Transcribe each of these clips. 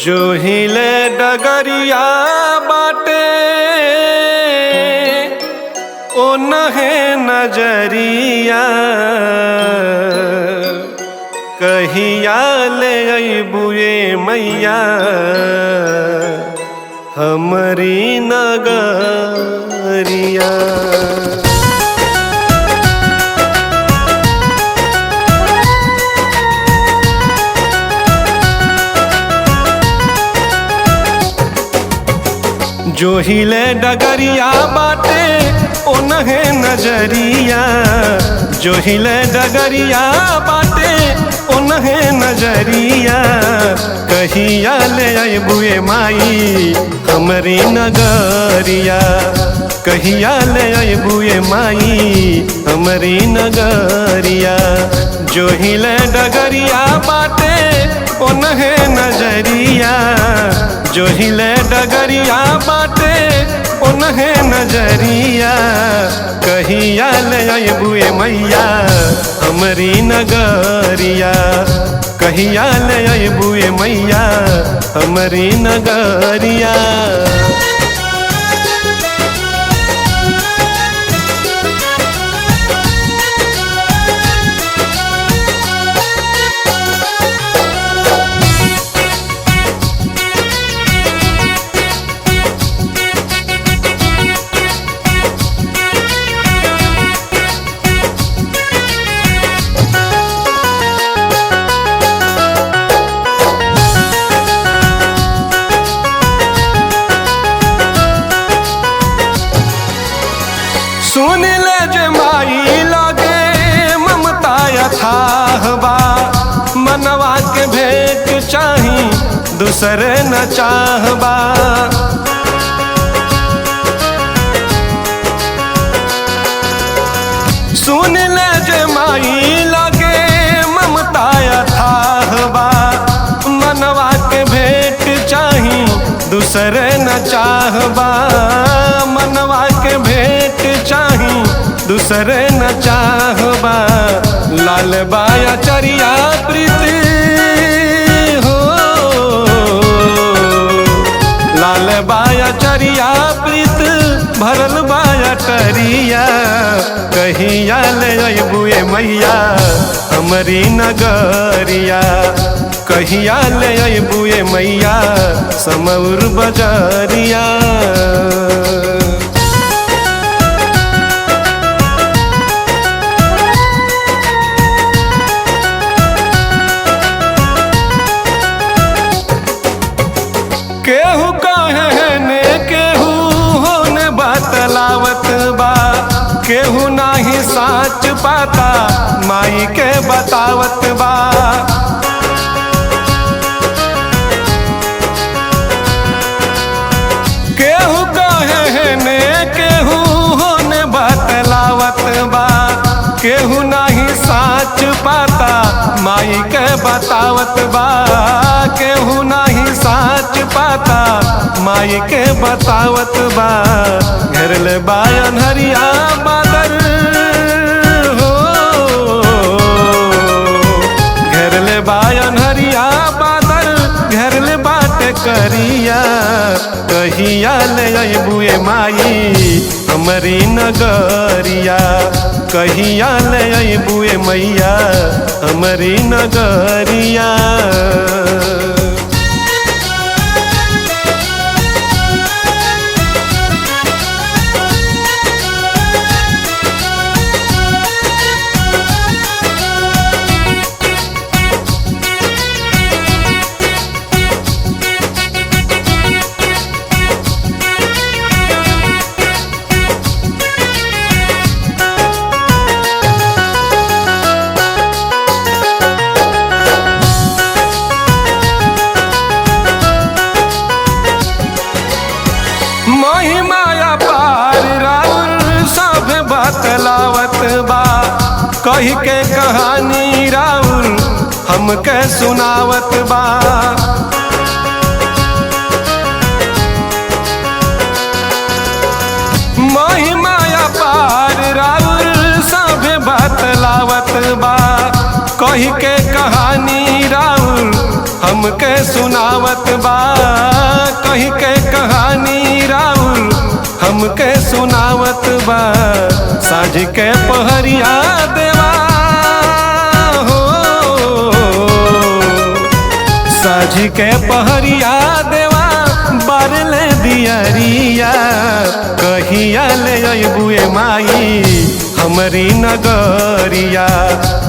जो हिले डगरिया बाटे ओ नहे नजरिया कहिया ले अइबुए मैया हमरी नगरिया। जो हिले डगरिया बाटे ओ नहे नजरिया, जो हिले डगरिया बाटे ओ नहे नजरिया कहिया ले अइबुए माई हमरी नगरिया, कहिया ले अइबुए माई हमरी नगरिया। जो हिले डगरिया बाटे ओ नहे नजरिया, जो हिले डगरिया बाटे ओ नहे नजरिया कहिया ले अइबुए मैया हमरी नगरिया, कहिया ले अइबुए मैया हमरी नगरिया। सुन ले जे माई लागे ममता अथाह बा, मनवा के भेंट चाही दूसरे न चाहबा। सुन ले जे माई लागे ममता अथाह बा, मनवा के भेंट चाही दूसरे न चाहबा, मनवा के भेंट चाही दूसरे न चाहबा। लाल बाया चरिया प्रीति हो, लाल बाया चरिया प्रीत भरल बाया टरिया कहिया ले अइबुए मैया हमरी नगरिया, कहिया ले अइबुए मैया समौर बजरिया। केहू कहे ने केहू होने बतलावत बा, केहू नाही साच पाता माई के बतावत बा। केहू कहे ने केहू होने बतलावत बा, केहू नाही साच पाता माई के बतावत बा, केहू नाही साच पाता माई के बतावत बा। घेरल बायन हरिया बादर हो, घेरल बायन हरिया बादर घेरल बाटे करिया कहिया ले अइबुए माई हमरी नगरिया, कहिया ले अइबुए मैया हमरी नगरिया। महिमाया पार राउर सब बतलावत बा, कही के कहानी राउर हमके सुनावत बा। महिमाया पार राउर सब बतलावत बा, कही के कहानी राउर हमके सुनावत बा कहीं के कहानी राउर हमके सुनावत बा साझ के पहरिया देवा हो साझ के पहरिया देवा बारले दियरिया कहिया ले अबुए माई हमरी नगरिया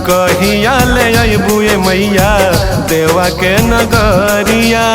कहिया ले अबुए मैया देवा के नगरिया।